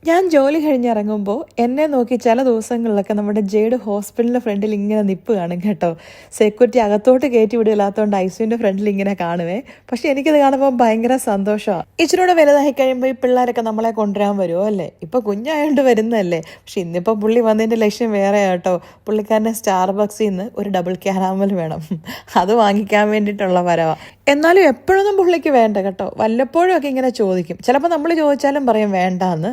ഞാൻ ജോലി കഴിഞ്ഞിറങ്ങുമ്പോൾ എന്നെ നോക്കി ചില ദിവസങ്ങളിലൊക്കെ നമ്മുടെ ജെയ്ഡ് ഹോസ്പിറ്റലിൻ്റെ ഫ്രണ്ടിൽ ഇങ്ങനെ നിപ്പ് കാണും കേട്ടോ. സെക്യൂരിറ്റി അകത്തോട്ട് കയറ്റി വിടില്ലാത്തതുകൊണ്ട് ഐസിയുൻ്റെ ഫ്രണ്ടിൽ ഇങ്ങനെ കാണുവേ. പക്ഷെ എനിക്കത് കാണുമ്പോൾ ഭയങ്കര സന്തോഷമാണ്. ഇച്ചിരൂടെ വലുതായി കഴിയുമ്പോൾ ഈ പിള്ളേരൊക്കെ നമ്മളെ കൊണ്ടുവരാൻ വരുമോ അല്ലേ. ഇപ്പോൾ കുഞ്ഞായതുകൊണ്ട് വരുന്നതല്ലേ. പക്ഷെ ഇന്നിപ്പോൾ പുള്ളി വന്നതിൻ്റെ ലക്ഷ്യം വേറെ കേട്ടോ. പുള്ളിക്കാരനെ സ്റ്റാർബക്സിൽ നിന്ന് ഒരു ഡബിൾ ക്യാരാമൽ വേണം. അത് വാങ്ങിക്കാൻ വേണ്ടിയിട്ടുള്ള വരവാണ്. എന്നാലും എപ്പോഴൊന്നും പുള്ളിക്ക് വേണ്ട കേട്ടോ. വല്ലപ്പോഴും ഒക്കെ ഇങ്ങനെ ചോദിക്കും. ചിലപ്പോൾ നമ്മൾ ചോദിച്ചാലും പറയും വേണ്ടാന്ന്.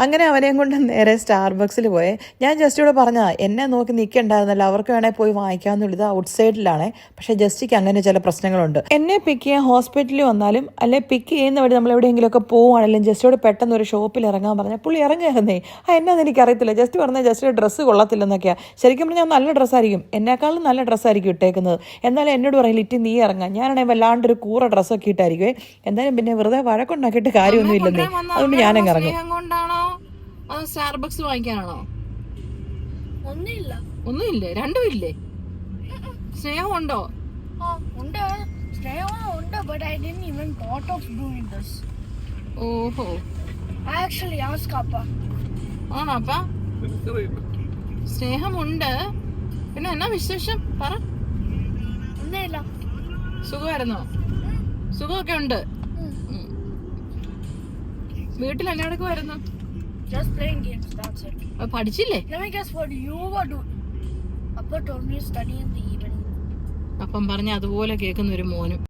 അങ്ങനെ അവനെയും കൊണ്ട് നേരെ സ്റ്റാർബക്സിൽ പോയേ. ഞാൻ ജസ്റ്റ് ഇവിടെ പറഞ്ഞാൽ എന്നെ നോക്കി നിൽക്കണ്ടായിരുന്നല്ലോ, അവർക്ക് വേണമെങ്കിൽ പോയി വാങ്ങിക്കാമെന്നുള്ളത് ഔട്ട് സൈഡിലാണേ. പക്ഷേ ജസ്റ്റിക്ക് അങ്ങനെ ചില പ്രശ്നങ്ങളുണ്ട്. എന്നെ പിക്ക് ചെയ്യാൻ ഹോസ്പിറ്റലിൽ വന്നാലും അല്ലെ പിക്ക് ചെയ്യുന്ന വഴി നമ്മൾ എവിടെയെങ്കിലുമൊക്കെ പോവുകയാണെങ്കിലും ജസ്റ്റോട് പെട്ടെന്ന് ഒരു ഷോപ്പിൽ ഇറങ്ങാൻ പറഞ്ഞാൽ പുള്ളി ഇറങ്ങിയിരുന്നേ. എന്നാന്ന് എനിക്കറിയത്തില്ല, ജസ്റ്റ് പറഞ്ഞാൽ ജസ്റ്റ് ഡ്രസ്സ് കൊള്ളത്തില്ലെന്നൊക്കെയാണ്. ശരിക്കും പറഞ്ഞാൽ നല്ല ഡ്രസ്സായിരിക്കും, എന്നെക്കാളും നല്ല ഡ്രസ്സായിരിക്കും ഇട്ടേക്കുന്നത്. എന്നാലും എന്നോട് പറയും ലിറ്റി നീ ഇറങ്ങാം. ഞാനാണെങ്കിൽ വല്ലാണ്ടൊരു കൂറ ഡ്രസ്സൊക്കെ ഇട്ടായിരിക്കുവേ. എന്തായാലും പിന്നെ വെറുതെ വഴക്കുണ്ടാക്കിയിട്ട് കാര്യമൊന്നും ഇല്ലെന്നേ. അതുകൊണ്ട് ഞാനങ്ങ് ഇറങ്ങും. സ്റ്റാർബക്സ് വാങ്ങിക്കാനാണോ? ഒന്നുമില്ലേ? രണ്ടും ഇല്ലേ? സ്നേഹം ഉണ്ടോ? ഓഹോ, ആണോ അപ്പ? സ്നേഹമുണ്ട്. പിന്നെ എന്നാ വിശേഷം പറ. സുഖമായിരുന്നോ? സുഖമൊക്കെ ഉണ്ട്. വീട്ടിൽ എന്നോടൊക്കെ വരുന്നു. Just playing games, that's it. പഠിച്ചില്ലേ? Let me guess what you were doing. Appa told me to study in the evening. അപ്പം പറഞ്ഞ അതുപോലെ കേൾക്കുന്ന ഒരു മോനും.